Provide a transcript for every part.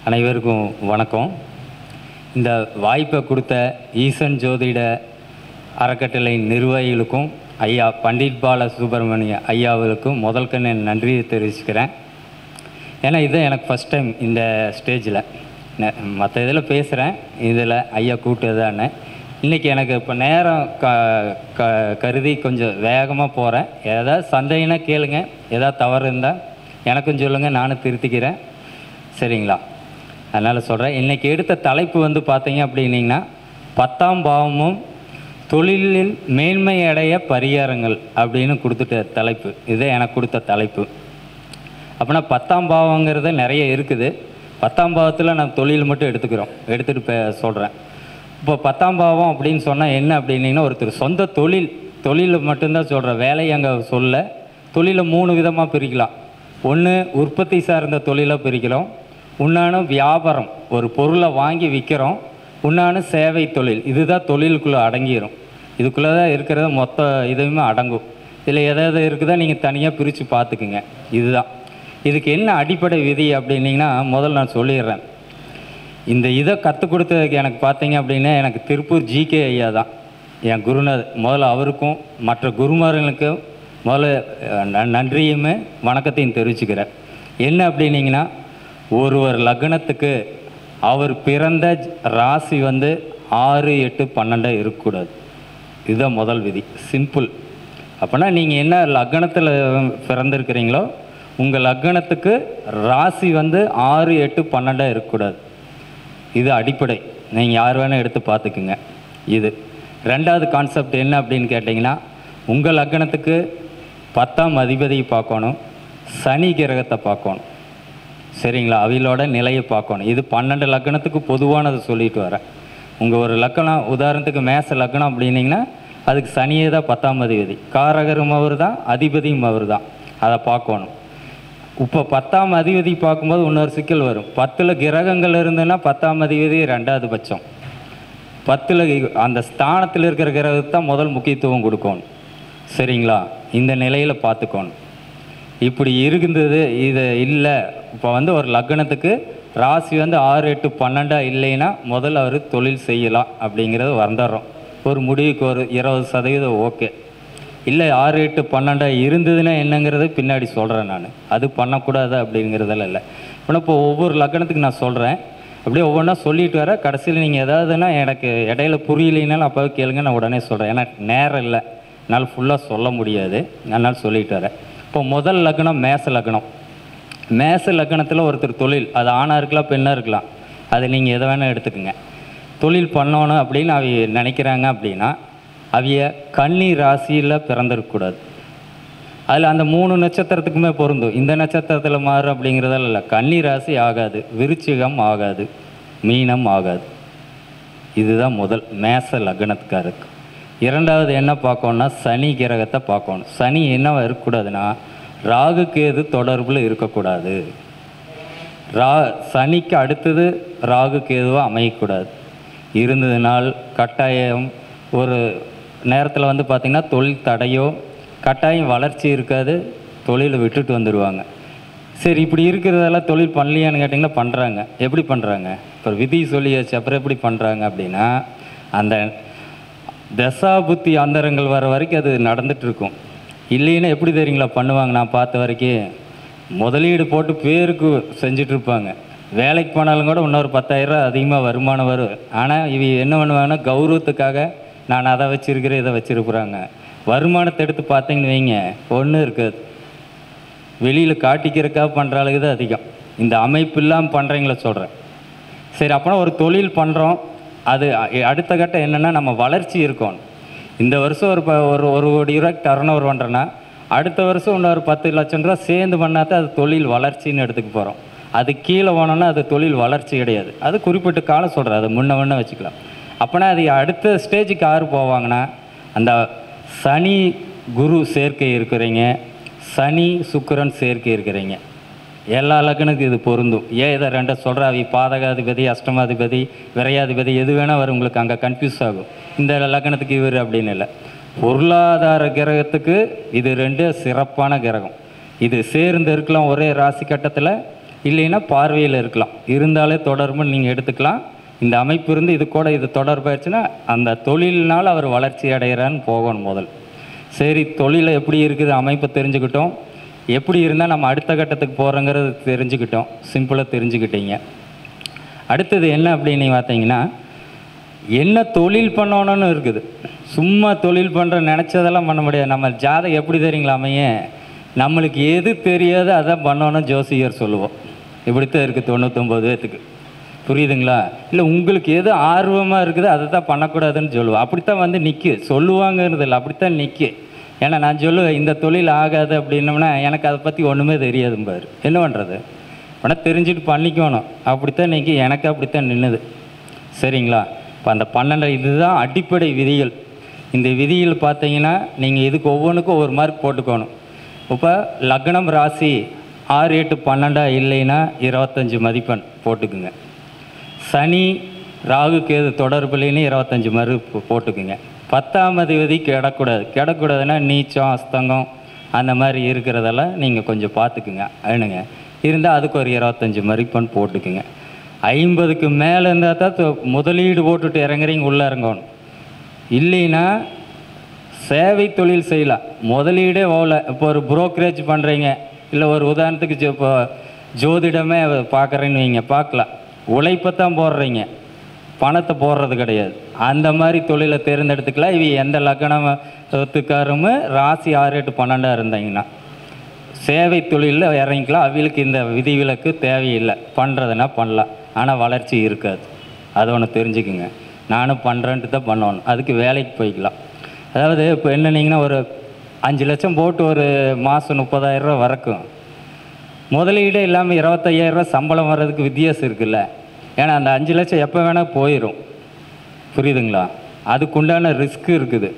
அனைவருக்கும் வணக்கம். இந்த வாய்ப்பை கொடுத்த ஈசன் ஜோதிட அறக்கட்டளை நிர்வாகிகளுக்கும் ஐயா பண்டிட் பால சுப்பிரமணிய ஐயாவுக்கும் முதல்கண்ணு நன்றியை தெரிவிச்சுக்கிறேன். ஏன்னா இது எனக்கு ஃபஸ்ட் டைம் இந்த ஸ்டேஜில். மற்ற இதில் பேசுகிறேன், இதில் ஐயா கூப்பிட்டதானே. இன்றைக்கி எனக்கு இப்போ நேரம் கருதி கொஞ்சம் வேகமாக போகிறேன். ஏதாவது சந்தேகம்னா கேளுங்க, ஏதாவது தவறு இருந்தால் எனக்கும் சொல்லுங்கள், நானும் திருத்திக்கிறேன். சரிங்களா? அதனால் சொல்கிறேன். இன்றைக்கி எடுத்த தலைப்பு வந்து பார்த்தீங்க அப்படின்னிங்கன்னா 10ஆம் பாவமும் தொழிலில் மேன்மை அடைய பரிகாரங்கள் அப்படின்னு கொடுத்துட்ட தலைப்பு. இதே எனக்கு கொடுத்த தலைப்பு. அப்படின்னா 10ஆம் பாவங்கிறது நிறைய இருக்குது. 10ஆம் பாவத்தில் நான் தொழில் மட்டும் எடுத்துகிட்டு சொல்கிறேன். இப்போ 10ஆம் பாவம் அப்படின்னு சொன்னால் என்ன அப்படின்னிங்கன்னா, ஒருத்தர் சொந்த தொழில் மட்டும்தான் சொல்கிறேன். வேலையை அங்கே சொல்ல. தொழிலை 3 விதமாக பிரிக்கலாம். ஒன்று உற்பத்தி சார்ந்த தொழிலாக பிரிக்கிறோம், இன்னொன்று வியாபாரம், ஒரு பொருளை வாங்கி விற்கிறோம், இன்னொன்று சேவை தொழில். இதுதான் தொழிலுக்குள்ளே அடங்கிடும். இதுக்குள்ளே தான் இருக்கிறத மொத்த இதுவுமே அடங்கும். இதில் எதாவது இருக்குதா நீங்கள் தனியாக பிரித்து பார்த்துக்குங்க. இதுதான் இதுக்கு என்ன அடிப்படை விதி அப்படின்னிங்கன்னா, முதல்ல நான் சொல்லிடுறேன். இந்த இதை கற்றுக் கொடுத்ததுக்கு எனக்கு பார்த்தீங்க அப்படின்னா, எனக்கு திருப்பூர் ஜிகே ஐயா தான் என் குருநாதர். முதல்ல அவருக்கும் மற்ற குருமார்களுக்கும் முதல்ல நன்றியுமே வணக்கத்தையும் தெரிவிச்சுக்கிறேன். என்ன அப்படின்னிங்கன்னா, ஒருவர் லக்னத்துக்கு அவர் பிறந்த ராசி வந்து 6, 8, 12 இருக்கக்கூடாது. இதுதான் முதல் விதி. சிம்பிள். அப்படின்னா நீங்கள் என்ன லக்னத்தில் பிறந்திருக்கிறீங்களோ உங்கள் லக்னத்துக்கு ராசி வந்து 6, 8, 12 இருக்கக்கூடாது. இது அடிப்படை. நீங்கள் யார் வேணால் எடுத்து பார்த்துக்குங்க. இது ரெண்டாவது கான்செப்ட் என்ன அப்படின்னு கேட்டிங்கன்னா, உங்கள் லக்னத்துக்கு 10ஆம் அதிபதியை பார்க்கணும், சனி கிரகத்தை பார்க்கணும். சரிங்களா? அவிலோட நிலையை பார்க்கணும். இது 12 லக்னத்துக்கு பொதுவானதை சொல்லிட்டு வரேன். உங்கள் ஒரு லக்னம், உதாரணத்துக்கு மேச லக்னம் அப்படின்னிங்கன்னா அதுக்கு சனியே தான் 10ஆம் அதிபதி. காரகரும் அவர் தான், அதிபதியும் அவர் தான். அதை பார்க்கணும். இப்போ 10ஆம் அதிபதி பார்க்கும்போது இன்னொரு சிக்கல் வரும். 10ல் கிரகங்கள் இருந்ததுன்னா 10ஆம் அதிபதி 2வது பட்சம். 10ல் அந்த ஸ்தானத்தில் இருக்கிற கிரகத்தை தான் முதல் முக்கியத்துவம் கொடுக்கணும். சரிங்களா? இந்த நிலையில் பார்த்துக்கணும். இப்படி இருந்தது இது இல்லை. இப்போ வந்து ஒரு லக்னத்துக்கு ராசி வந்து 6, 8, 12 இல்லைன்னா முதல்ல அவர் தொழில் செய்யலாம் அப்படிங்கிறது வந்துடுறோம். ஒரு முடிவுக்கு ஒரு 20% ஓகே. இல்லை 6, 8, 12 இருந்ததுன்னா என்னங்கிறது பின்னாடி சொல்கிறேன் நான். அது பண்ணக்கூடாது அப்படிங்கிறதெல்லாம் இல்லை. இப்போ ஒவ்வொரு லக்னத்துக்கு நான் சொல்கிறேன். அப்படியே ஒவ்வொன்றா சொல்லிட்டு வர கடைசியில் நீங்கள் எதாவதுன்னா எனக்கு இடையில புரியலைனாலும் அப்போவே கேளுங்க, நான் உடனே சொல்கிறேன். ஏன்னா நேரம் இல்லை, என்னால் ஃபுல்லாக சொல்ல முடியாது. அதனால் சொல்லிட்டு வரேன். இப்போ முதல் லக்னம் மேச லக்னம். மேச லக்னத்தில் ஒருத்தர் தொழில், அது ஆணாக இருக்கலாம் பெண்ணாக இருக்கலாம், அதை நீங்கள் எதை வேணால் எடுத்துக்கோங்க. தொழில் பண்ணணும் அப்படின்னு அவங்க நினைக்கிறாங்க அப்படின்னா அவைய கன்னி ராசியில் பிறந்திருக்கக்கூடாது. அதில் அந்த 3 நட்சத்திரத்துக்குமே பொருந்தும். இந்த நட்சத்திரத்தில் மாறும் அப்படிங்கிறதால இல்லை. கன்னி ராசி ஆகாது, விருச்சிகம் ஆகாது, மீனம் ஆகாது. இதுதான் முதல் மேச லக்னத்துக்காருக்கு. இரண்டாவது என்ன பார்க்கணுன்னா, சனி கிரகத்தை பார்க்கணும். சனி என்னவா இருக்கக்கூடாதுன்னா, ராகு கேது தொடர்பில் இருக்கக்கூடாது. சனிக்கு அடுத்தது ராகு கேதுவாக அமையக்கூடாது. இருந்ததுனால் கட்டாயம் ஒரு நேரத்தில் வந்து பார்த்திங்கன்னா தொழில் தடையோ கட்டாயம் வளர்ச்சி இருக்காது, தொழிலை விட்டுட்டு வந்துடுவாங்க. சரி, இப்படி இருக்கிறதெல்லாம் தொழில் பண்ணலையான்னு கேட்டிங்கன்னா பண்ணுறாங்க. எப்படி பண்ணுறாங்க? இப்போ விதி சொல்லியாச்சு, அப்புறம் எப்படி பண்ணுறாங்க அப்படின்னா, அந்த தசாபுத்தி அந்தரங்கள் வர வரைக்கும் அது நடந்துகிட்ருக்கும். இல்லைன்னா எப்படி தெரியுங்களா பண்ணுவாங்க? நான் பார்த்த வரைக்கும் முதலீடு போட்டு பேருக்கு செஞ்சிட்ருப்பாங்க. வேலைக்கு போனாலும் கூட இன்னொரு 10,000 அதிகமாக வருமானம் வரும். ஆனால் இவ என்ன பண்ணுவாங்கன்னா, கௌரவத்துக்காக நான் அதை வச்சுருக்கிறேன் இதை வச்சுருக்குறாங்க. வருமானத்தை எடுத்து பார்த்தீங்கன்னு வைங்க, ஒன்றும் இருக்காது. வெளியில் காட்டிக்கிறதுக்காக பண்ணுற அளவுக்கு தான் அதிகம். இந்த அமைப்பு இல்லாமல் பண்ணுறீங்கள சொல்கிறேன். சரி, அப்புறம் ஒரு தொழில் பண்ணுறோம். அது அடுத்த கட்டம் என்னென்னா, நம்ம வளர்ச்சி இருக்கணும். இந்த வருஷம் ஒரு 1 கோடி ரூபாய்க்கு டர்னோவர் பண்ணுறேன்னா அடுத்த வருஷம் இன்னொரு 10 லட்சம் ரூபா சேர்ந்து பண்ணாதான் அது தொழில் வளர்ச்சின்னு எடுத்துக்க போகிறோம். அது கீழே போனோன்னா அது தொழில் வளர்ச்சி கிடையாது. அது குறிப்பிட்ட காலம் சொல்கிறேன், அது முன்ன வச்சுக்கலாம். அப்போனா அது அடுத்த ஸ்டேஜுக்கு யார் போவாங்கன்னா, அந்த சனி குரு சேர்க்கை இருக்கிறீங்க, சனி சுக்கிரன் சேர்க்கை இருக்கிறீங்க. எல்லா லக்னத்துக்கு இது பொருந்தும். ஏன் இதை 2 சொல்கிற, அவை பாதகாதிபதி, அஷ்டமாதிபதி, விரையாதிபதி எது வேணால் வரும். உங்களுக்கு அங்கே கன்ஃபியூஸ் ஆகும். இந்த லக்னத்துக்கு இவர் அப்படின்னு இல்லை. பொருளாதார கிரகத்துக்கு இது 2 சிறப்பான கிரகம். இது சேர்ந்து இருக்கலாம் ஒரே ராசி கட்டத்தில். இல்லைன்னா பார்வையில் இருக்கலாம். இருந்தாலே தொடர்புன்னு நீங்கள் எடுத்துக்கலாம். இந்த அமைப்பு இருந்து இது கூட இது தொடர்பாச்சுன்னா அந்த தொழில்னால் அவர் வளர்ச்சி அடைகிறான்னு போகணும் முதல். சரி, தொழிலை எப்படி இருக்குது அமைப்பை தெரிஞ்சுக்கிட்டோம், எப்படி இருந்தால் நம்ம அடுத்த கட்டத்துக்கு போகிறோங்கிறது தெரிஞ்சுக்கிட்டோம், சிம்பிளாக தெரிஞ்சுக்கிட்டீங்க. அடுத்தது என்ன அப்படின்னு பார்த்தீங்கன்னா, என்ன தொழில் பண்ணணும்னு இருக்குது. சும்மா தொழில் பண்ணுற நினச்சதெல்லாம் பண்ண முடியாது. நம்ம ஜாதகம் எப்படி தெரியுங்களா அமையே, நம்மளுக்கு எது தெரியாதோ அதான் பண்ணணும்னு ஜோசியர் சொல்லுவோம். இப்படித்தான் இருக்குது 99 பேத்துக்கு. புரியுதுங்களா? இல்லை உங்களுக்கு எது ஆர்வமாக இருக்குது அதை தான் பண்ணக்கூடாதுன்னு சொல்லுவோம். அப்படித்தான் வந்து நிற்கு சொல்லுவாங்கிறது இல்லை, அப்படித்தான் நிற்கு. ஏன்னா நான் சொல்லுவேன் இந்த தொழில் ஆகாது அப்படின்னோம்னா எனக்கு அதை பற்றி ஒன்றுமே தெரியாதும்பார். என்ன பண்ணுறது? ஆனால் தெரிஞ்சுட்டு பண்ணிக்கணும். அப்படித்தான் நிற்கி, எனக்கு அப்படித்தான் நின்றுது. சரிங்களா? இப்போ அந்த 12 இதுதான் அடிப்படை விதிகள். இந்த விதிகள் பார்த்தீங்கன்னா நீங்கள் இதுக்கு ஒவ்வொன்றுக்கும் ஒரு மார்க் போட்டுக்கணும். இப்போ லக்னம் ராசி 6, 8, 12 இல்லைன்னா 25 மதிப்பெண் போட்டுக்குங்க. சனி ராகு கேது தொடர்புலேன்னு 25 மதிப்பு போட்டுக்குங்க. 10ஆம் அதிபதி கிடக்கூடாதுன்னா நீச்சம் அஸ்தங்கம் அந்த மாதிரி இருக்கிறதெல்லாம் நீங்கள் கொஞ்சம் பார்த்துக்குங்க. வேணுங்க இருந்தால் அதுக்கு ஒரு 25 மதிப்பெண் போட்டுக்குங்க. 50க்கு மேலே இருந்தால் தான் முதலீடு போட்டுட்டு இறங்குறீங்க, உள்ளே இறங்கணும். இல்லைன்னா சேவை தொழில் செய்யலாம், முதலீடே போகல. இப்போ ஒரு புரோக்கரேஜ் பண்ணுறீங்க, இல்லை ஒரு உதாரணத்துக்கு இப்போ ஜோதிடமே பார்க்குறேன்னு வைங்க, பார்க்கலாம். உழைப்பை தான் போடுறீங்க, பணத்தை போடுறது கிடையாது. அந்த மாதிரி தொழிலை தேர்ந்தெடுத்துக்கலாம். இவ எந்த லக்னத்துக்காரும் ராசி 6, 8, 12 இருந்தாங்கன்னா சேவை தொழிலில் இறங்கிக்கலாம். அவங்களுக்கு இந்த விதிவிலக்கு தேவையில்லை. பண்ணுறதுனா பண்ணலாம், ஆனால் வளர்ச்சி இருக்காது. அதை ஒன்று தெரிஞ்சுக்குங்க. நானும் பண்ணுறேன்ட்டு தான் பண்ணணும். அதுக்கு வேலைக்கு போய்க்கலாம். அதாவது இப்போ என்னன்னீங்கன்னா ஒரு 5 லட்சம் போட்டு ஒரு மாதம் 30,000 ரூபா வரைக்கும் முதலீடே இல்லாமல் 25,000 ரூபா சம்பளம் வர்றதுக்கு வித்தியாசம் இருக்குல்ல. ஏன்னா அந்த 5 லட்சம் எப்போ வேணால் போயிடும். புரியுதுங்களா? அதுக்குண்டான ரிஸ்க்கு இருக்குது.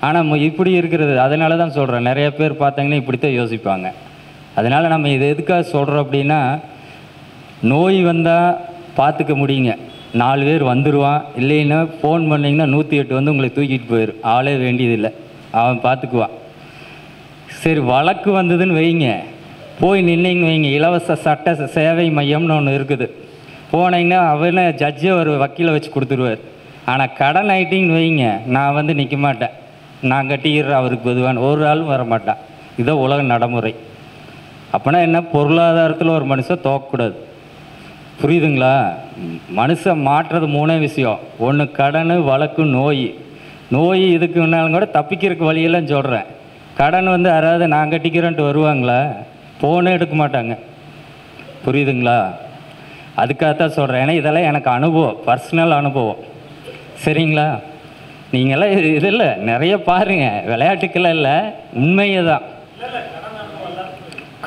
ஆனால் இப்படி இருக்கிறது. அதனால தான் சொல்கிறேன், நிறைய பேர் பார்த்தாங்கன்னா இப்படித்தான் யோசிப்பாங்க. அதனால் நம்ம இது எதுக்காக சொல்கிறோம் அப்படின்னா, நோய் வந்தால் பார்த்துக்க முடியுங்க, 4 பேர் வந்துடுவான். இல்லைன்னா ஃபோன் பண்ணிங்கன்னா 108 வந்து உங்களை தூக்கிட்டு போயிடும். ஆளே வேண்டியதில்லை, அவன் பார்த்துக்குவான். சரி, வழக்கு வந்ததுன்னு வைங்க, போய் நின்னீங்கன்னு வைங்க, இலவச சட்ட சேவை மையம்னு ஒன்று இருக்குது. போனீங்கன்னா அவனே ஜட்ஜே ஒரு வக்கீலை வச்சு கொடுத்துருவார். ஆனால் கடன் ஆகிட்டிங்கன்னு வைங்க, நான் வந்து நிற்க மாட்டேன், நான் கட்டிக்கிறேன் அவருக்கு பொதுவான ஒரு ஆளும் வர மாட்டான். இதோ உலக நடைமுறை. அப்போனா என்ன, பொருளாதாரத்தில் ஒரு மனுஷன் தோக்கக்கூடாது. புரியுதுங்களா? மனுஷன் மாற்றுறது 3 விஷயம். ஒன்று கடன், வழக்கு, நோய் இதுக்கு முன்னாலும் கூட தப்பிக்கிறதுக்கு வழியெல்லாம் சொல்கிறேன். கடன் வந்து யாராவது நான் கட்டிக்கிறேன்ட்டு வருவாங்களா? ஃபோனே எடுக்க மாட்டாங்க. புரியுதுங்களா? அதுக்காகத்தான் சொல்கிறேன். ஏன்னா இதெல்லாம் எனக்கு அனுபவம், பர்சனல் அனுபவம். சரிங்களா? நீங்களாம் இது இல்லை, நிறைய பாருங்கள், விளையாட்டுக்கெல்லாம் இல்லை, உண்மையே தான்.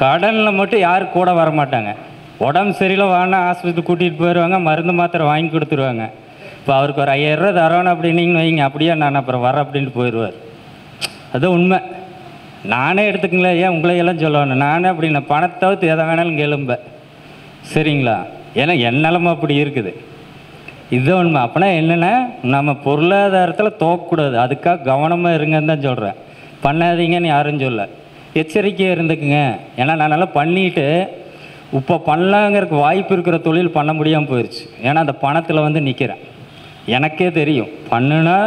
கடனில் மட்டும் யாரும் கூட வர மாட்டாங்க. உடம்பு சரியில்லை வாங்கினா ஆஸ்பத்திரி கூட்டிகிட்டு போயிடுவாங்க, மருந்து மாத்திரை வாங்கி கொடுத்துருவாங்க. இப்போ அவருக்கு ஒரு 5,000 ரூபா தரணும் அப்படின்னீங்கன்னு வைங்க, அப்படியே நான் அப்புறம் வரேன் அப்படின்ட்டு போயிடுவார். அதுதான் உண்மை. நானே எடுத்துக்கங்களேன், ஏன் உங்களையெல்லாம் சொல்லணும், நானே அப்படின்னா பணத்தை தவிர்த்து எதை வேணாலும் கேளும்பேன். சரிங்களா? ஏன்னா என் நிலமை அப்படி இருக்குது. இதுதான் உண்மை. அப்போனா என்னென்னா, நம்ம பொருளாதாரத்தில் தோக்கக்கூடாது. அதுக்காக கவனமாக இருங்கன்னு தான் சொல்கிறேன். பண்ணாதீங்கன்னு யாரும் சொல்ல, எச்சரிக்கையாக இருந்துக்குங்க. ஏன்னா நான் நல்லா பண்ணிவிட்டு இப்போ பண்ணலாங்கிறதுக்கு வாய்ப்பு இருக்கிற தொழில் பண்ண முடியாமல் போயிடுச்சு. ஏன்னா அந்த பணத்தில் வந்து நிற்கிறேன். எனக்கே தெரியும் பண்ணுனா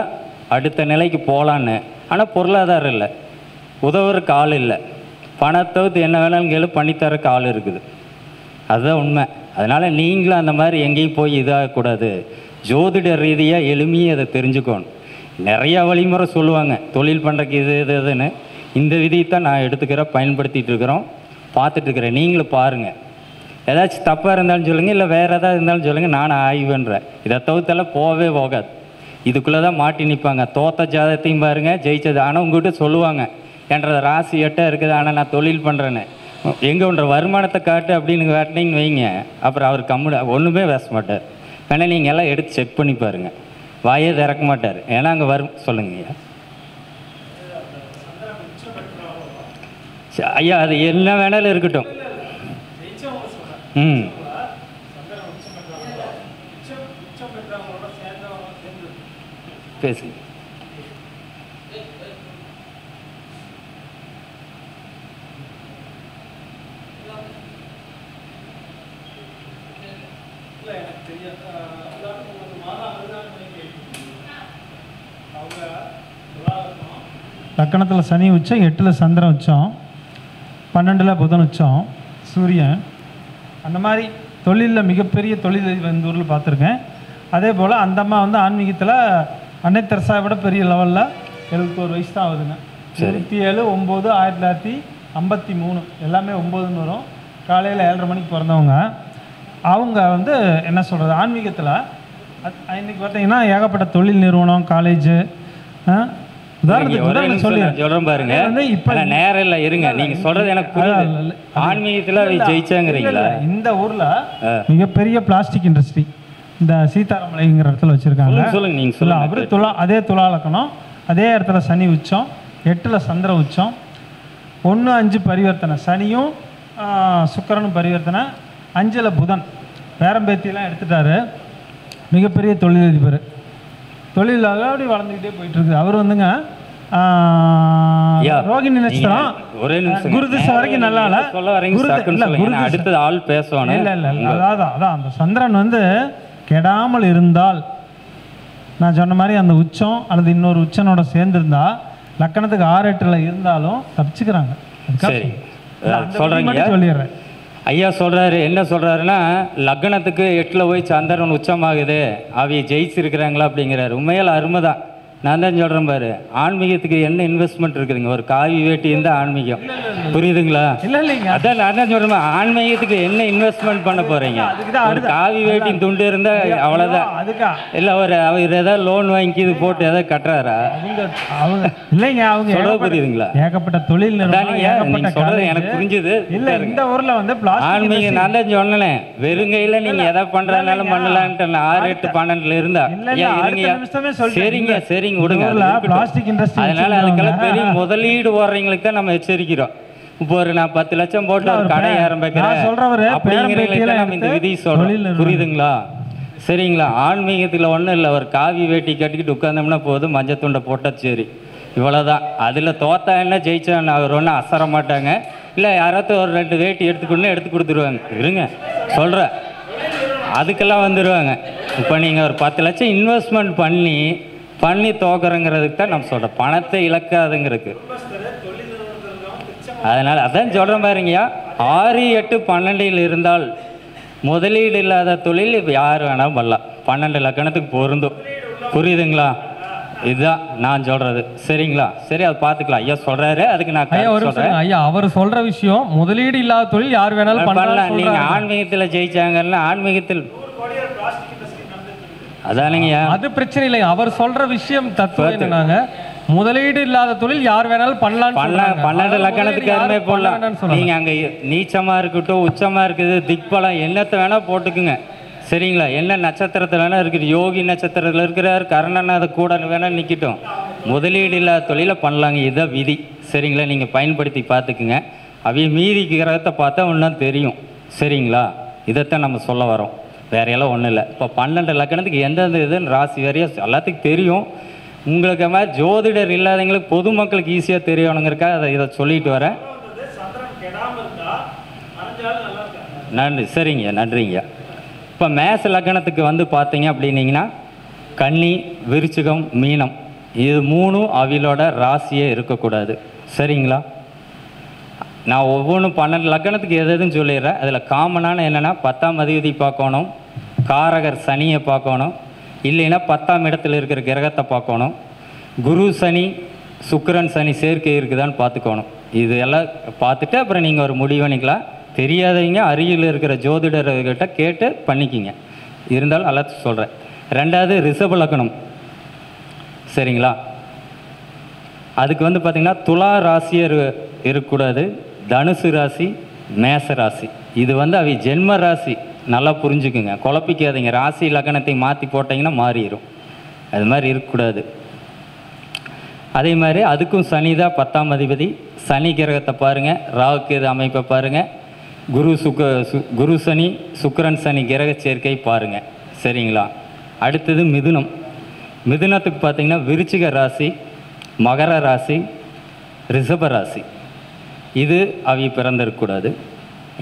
அடுத்த நிலைக்கு போகலான்னு. ஆனால் பொருளாதாரம் இல்லை, உதவுறதுக்கு ஆள் இல்லை. பணத்தை என்ன வேணாலும் கேளு, பண்ணித்தரக்கு ஆள் இருக்குது. அதுதான் உண்மை. அதனால் நீங்களும் அந்த மாதிரி எங்கேயும் போய் இதாகக்கூடாது. ஜோதிட ரீதியாக எளிமையாக அதை தெரிஞ்சுக்கணும். நிறையா வழிமுறை சொல்லுவாங்க தொழில் பண்ணுறக்கு, இதுன்னு. இந்த விதியைத்தான் நான் எடுத்துக்கிறேன், பயன்படுத்திகிட்டு இருக்கிறோம், பார்த்துட்ருக்குறேன். நீங்களும் பாருங்கள். ஏதாச்சும் தப்பாக இருந்தாலும் சொல்லுங்கள், இல்லை வேறு ஏதாவது இருந்தாலும் சொல்லுங்கள், நான் ஆய்வுன்றேன். இதை தவிர்த்தெல்லாம் போகவே போகாது. இதுக்குள்ளே தான் மாட்டி நிற்பாங்க. தோத்த ஜாதத்தையும் பாருங்கள், ஜெயிச்சது. ஆனால் உங்கள்கிட்ட சொல்லுவாங்க, என்ற ராசி 8 இருக்குது, ஆனால் நான் தொழில் பண்ணுறேன்னு. எங்கே ஒன்ற வருமானத்தை காட்டு அப்படின்னு காட்டினீங்கன்னு வைங்க, அப்புறம் அவர் ஒன்றுமே பேச மாட்டார். வேணா நீங்கள் எல்லாம் எடுத்து செக் பண்ணி பாருங்கள், வாயே திறக்க மாட்டார். ஏன்னா அங்கே சொல்லுங்க ஐயா, அது என்ன வேணாலும் இருக்கட்டும். பேசுங்க. லக்கணத்தில் சனி உச்சம், 8ல் சந்திரன் உச்சம், 12ல் புதன் உச்சம், சூரியன். அந்த மாதிரி தொழிலில் மிகப்பெரிய தொழில் இந்த ஊரில் பார்த்துருக்கேன். அதே போல் அந்த அம்மா வந்து ஆன்மீகத்தில் அன்னை தெரசாவை விட பெரிய லெவலில் 71 வயசு தான் ஆகுதுங்க. 27/9/1953 எல்லாமே 9ன்னு வரும். காலையில் 7:30 மணிக்கு பிறந்தவங்க. அவங்க வந்து என்ன சொல்கிறது, ஆன்மீகத்தில் இன்றைக்கி பார்த்தீங்கன்னா ஏகப்பட்ட தொழில் நிறுவனம், காலேஜு, சொல்றேன் பாருங்க. இப்ப நேரம் இல்ல, இருங்க. நீங்க சொல்றது எனக்கு புரியுது. ஆன்மீகத்துல ஜெயிச்சாங்கிறீங்களா? இந்த ஊர்ல மிகப்பெரிய பிளாஸ்டிக் இண்டஸ்ட்ரி இந்த சீதாராமலைங்கிற இடத்துல வச்சிருக்காங்க. சொல்லுங்க, நீங்க சொல்லுங்க. அவரு அதே துலா லக்கணம், அதே இடத்துல சனி உச்சம், 8ல் சந்திர உச்சம், 1-5 பரிவர்த்தனை, சனியும் சுக்கிரனும் பரிவர்த்தனை, 5ல் புதன் பேரம்பேத்தியெல்லாம் எடுத்துட்டாரு. மிகப்பெரிய தொழிலதிபர். தொழில் அப்படி வளர்ந்துக்கிட்டே போயிட்டு இருக்குது. அவர் வந்துங்க ரோகிணி நட்சத்திரம், குரு திசை வரைக்கும் நல்லா இல்லை. அடுத்தது ஆள் பேசுவானு இல்லை இல்லை இல்லை, அதான் அந்த சந்திரன் வந்து கெடாமல் இருந்தால், நான் சொன்ன மாதிரி அந்த உச்சம் அல்லது இன்னொரு உச்சனோட சேர்ந்துருந்தா, லக்கணத்துக்கு 6-8ல் இருந்தாலும் தப்பிச்சுக்கிறாங்க. சொல்லிடுறேன். ஐயா சொல்கிறாரு, என்ன சொல்கிறாருன்னா, லக்னத்துக்கு 8ல் போய் சந்திரன் உச்சமாகுது, அவைய ஜெயிச்சிருக்கிறாங்களா அப்படிங்கிறாரு. உண்மையில் அருமை தான். நான் தான் சொல்கிறேன் பாரு, ஆன்மீகத்துக்கு என்ன இன்வெஸ்ட்மெண்ட் இருக்குதுங்க? ஒரு காவி வேட்டி இருந்தால் ஆன்மீகம், புரியுதுங்களா? இல்லை இல்லைங்க, அதான் நான் தான் சொல்கிறேன், ஆன்மீகத்துக்கு என்ன இன்வெஸ்ட்மெண்ட் பண்ண போகிறீங்க? ஒரு காவி வேட்டி துண்டு இருந்தால் அவ்வளோதான். இல்லை அவர் ஏதாவது லோன் வாங்கி இது போட்டு ஏதாவது கட்டுறாரா? இல்லைங்க, அவங்க சொல்றது புரியுதுங்களா? ஏகப்பட்ட தொழில் நீங்கள் சொல்கிறது எனக்கு புரிஞ்சுது. இல்லை, இந்த ஊரில் வந்து ஆன்மீகம் நான் தான் சொன்னேன், வெறுங்கையில் நீங்கள் எதை பண்ணுறதுனாலும் பண்ணலான்ட்டு 6, 8, 12ல் இருந்தா சரிங்க சரிங்க விடுங்க. அதனால அதுக்கெல்லாம் பெரிய முதலீடு போடுறவங்களுக்கு தான் நம்ம எச்சரிக்கிறோம். இப்போ நான் 10 லட்சம் போட்டு ஒரு கடை ஆரம்பிக்கிறேன் அப்படிங்கிறவங்களுக்கு நம்ம இந்த விதி சொல்றோம், புரியுதுங்களா? சரிங்களா? ஆன்மீகத்தில் ஒன்றும் இல்லை, ஒரு காவி வேட்டி கட்டிக்கிட்டு உட்காந்தோம்னா போதும், மஞ்சள் துண்டை போட்டால் சரி, இவ்வளோதான். அதில் தோத்தா என்ன ஜெயிச்சா அவர் ஒன்றும் அசர மாட்டாங்க. இல்லை யாராவது ஒரு 2 வேட்டி எடுத்துக்கொண்டு எடுத்து கொடுத்துருவாங்க. இருங்க சொல்கிறேன், அதுக்கெல்லாம் வந்துடுவாங்க. இப்போ நீங்கள் ஒரு 10 லட்சம் இன்வெஸ்ட்மெண்ட் பண்ணி தோக்குறங்கிறதுக்கு தான் நம்ம சொல்கிறோம், பணத்தை இழக்காதுங்கிறதுக்கு. அதனால் அதான் சொல்கிறேன் பாருங்கய்யா, 6, 8, 12ல் இருந்தால் முதலீடு இல்லாத தொழில் யார் வேணாலும் பண்ணலாம். 12 லக்கணத்துக்கு பொருந்தும், புரியுதுங்களா? இதுதான் நான் சொல்கிறது. சரிங்களா? சரி, அதை பார்த்துக்கலாம். ஐயா சொல்கிறாரு, அதுக்கு நான் சொல்கிறேன். ஐயா அவர் சொல்கிற விஷயம் முதலீடு இல்லாத தொழில் யார் வேணாலும் பண்ணலாம். நீங்கள் ஆன்மீகத்தில் ஜெயிச்சாங்கன்னா, ஆன்மீகத்தில் அதானுங்கய்யா, அது பிரச்சனை இல்லை. அவர் சொல்ற விஷயம் தத்துவம் என்னன்னாங்க, முதலீடு இல்லாத தொழில் யார் வேணாலும் பண்ணலாம். 12 லக்கணத்துக்கு யாருமே போடலாம். நீங்கள் அங்கே நீச்சமாக இருக்கட்டும், உச்சமாக இருக்குது, திக்பலம் என்னத்தை வேணால் போட்டுக்குங்க. சரிங்களா? என்ன நட்சத்திரத்தில் வேணால் இருக்குது, யோகி நட்சத்திரத்தில் இருக்கிறார், கர்ணன் அதை கூட வேணால் நிற்கட்டும், முதலீடு இல்லாத தொழிலை பண்ணலாங்க. இதுதான் விதி. சரிங்களா? நீங்கள் பயன்படுத்தி பார்த்துக்குங்க. அவைய மீதி கிரகத்தை பார்த்தா ஒன்றும் தெரியும். சரிங்களா? இதைத்தான் நம்ம சொல்ல வரோம், வேறையெல்லாம் ஒன்றும் இல்லை. இப்போ 12 லக்கணத்துக்கு எந்தெந்த இதுன்னு ராசி வேறையாக எல்லாத்துக்கும் தெரியும். உங்களுக்கு மாதிரி ஜோதிடர் இல்லாதவங்களுக்கு பொதுமக்களுக்கு ஈஸியாக தெரியணுங்கிறக்காக இதை சொல்லிட்டு வரேன். நன்றி. சரிங்க, நன்றிங்க. இப்போ மேச லக்கணத்துக்கு வந்து பார்த்தீங்க அப்படின்னீங்கன்னா, கன்னி, விருச்சிகம், மீனம், இது 3 அவிலோட ராசியே இருக்கக்கூடாது. சரிங்களா? நான் ஒவ்வொன்றும் 12 லக்கணத்துக்கு எதுன்னு சொல்லிடுறேன். அதில் காமனான என்னென்னா, 10ஆம் அதிபதி பார்க்கணும், காரகர் சனியை பார்க்கணும், இல்லைன்னா 10ஆம் இடத்துல இருக்கிற கிரகத்தை பார்க்கணும், குரு சனி சுக்கிரன் சனி சேர்க்கை இருக்குதான்னு பார்த்துக்கணும். இது எல்லாம் பார்த்துட்டு அப்புறம் நீங்கள் ஒரு முடிவு பண்ணிக்கலாம். தெரியாதவங்க அருகில் இருக்கிற ஜோதிடர்கிட்ட கேட்டு பண்ணிக்கிங்க. இருந்தாலும் எல்லாத்தையும் சொல்கிறேன். 2வது ரிஷப லக்கணம். சரிங்களா? அதுக்கு வந்து பார்த்திங்கன்னா துலா ராசியே இருக்கக்கூடாது, தனுசு ராசி, மேச ராசி. இது வந்து அவை ஜென்ம ராசி, நல்லா புரிஞ்சுக்குங்க, குழப்பிக்காதீங்க. ராசி லக்கணத்தை மாற்றி போட்டிங்கன்னா மாறிடும், அது மாதிரி இருக்கக்கூடாது. அதே மாதிரி அதுக்கும் சனி தான் 10ஆம் அதிபதி. சனி கிரகத்தை பாருங்கள், ராகுக்கு இது அமைப்பை பாருங்கள், குரு சனி சுக்கிரன் சனி கிரக சேர்க்கை பாருங்கள். சரிங்களா? அடுத்தது மிதுனம். மிதுனத்துக்கு பார்த்திங்கன்னா விருச்சிக ராசி, மகர ராசி, ரிஷப ராசி. இது அவை பிறந்திருக்கக்கூடாது.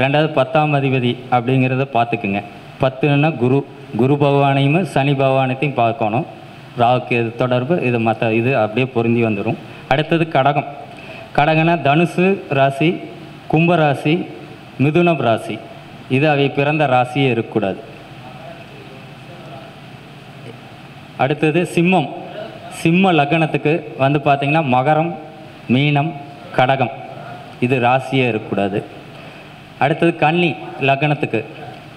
2வது 10ஆம் அதிபதி அப்படிங்கிறத பார்த்துக்குங்க. 10ன்னா குரு பகவானையும் சனி பகவானத்தையும் பார்க்கணும். ராகுக்கு எது தொடர்பு, இது மற்ற இது அப்படியே பொருந்தி வந்துடும். அடுத்தது கடகம். கடகம்னா தனுசு ராசி, கும்ப ராசி, மிதுனம் ராசி. இது அவை பிறந்த ராசியே இருக்கக்கூடாது. அடுத்தது சிம்மம். சிம்ம லக்னத்துக்கு வந்து பார்த்திங்கன்னா மகரம், மீனம், கடகம். இது ராசியே இருக்கக்கூடாது. அடுத்தது கன்னி லக்னத்துக்கு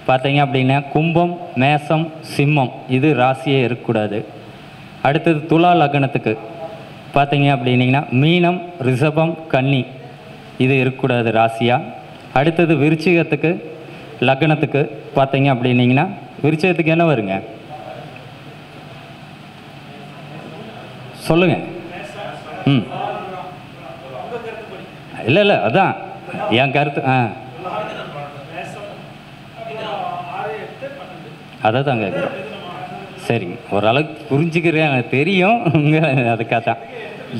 பார்த்தீங்க அப்படின்னா கும்பம், மேசம், சிம்மம். இது ராசியே இருக்கக்கூடாது. அடுத்தது துலா லக்னத்துக்கு பார்த்தீங்க அப்படின்னிங்கன்னா மீனம், ரிஷபம், கன்னி. இது இருக்கக்கூடாது ராசியாக. அடுத்தது விருச்சிகத்துக்கு லக்னத்துக்கு பார்த்தீங்க அப்படின்னிங்கன்னா விருச்சிகத்துக்கு என்ன வருங்க சொல்லுங்கள். இல்லை அதான் என் கருத்து. அதை தான் கேட்குறோம். சரிங்க, ஓரளவுக்கு புரிஞ்சுக்கிறேன், எனக்கு தெரியும். அதுக்காக தான்.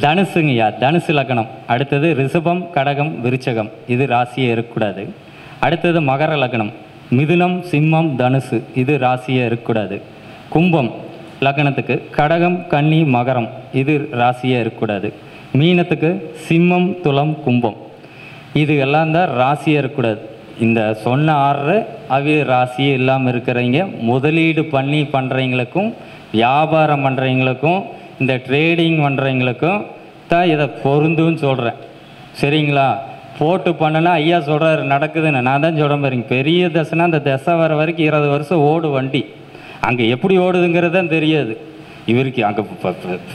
தனுசுங்கய்யா, தனுசு லக்னம். அடுத்தது ரிஷபம், கடகம், விருச்சகம். இது ராசியே இருக்கக்கூடாது. அடுத்தது மகர லக்னம். மிதுனம், சிம்மம், தனுசு. இது ராசியே இருக்கக்கூடாது. கும்பம் லக்னத்துக்கு கடகம், கன்னி, மகரம். இது ராசியே இருக்கக்கூடாது. மீனத்துக்கு சிம்மம், துலம், கும்பம். இது எல்லாம் தான் ராசியே இருக்கக்கூடாது. இந்த சொன்ன ஆர்டர் அவி ராசியே இல்லாமல் இருக்கிறவங்க முதலீடு பண்ணி பண்ணுறவங்களுக்கும் வியாபாரம் பண்ணுறவங்களுக்கும் இந்த ட்ரேடிங் பண்ணுறவங்களுக்கும் தான் இதை பொருந்துன்னு சொல்கிறேன். சரிங்களா? போட்டு பண்ணுனா ஐயா சொல்கிறாரு நடக்குதுன்னு. நான் தான் சொல்கிறேன் பாருங்க, பெரிய தசைனா அந்த தசை வர வரைக்கும் 20 வருஷம் ஓடு வண்டி. அங்கே எப்படி ஓடுதுங்கிறது தான் தெரியாது இவருக்கு. அங்கே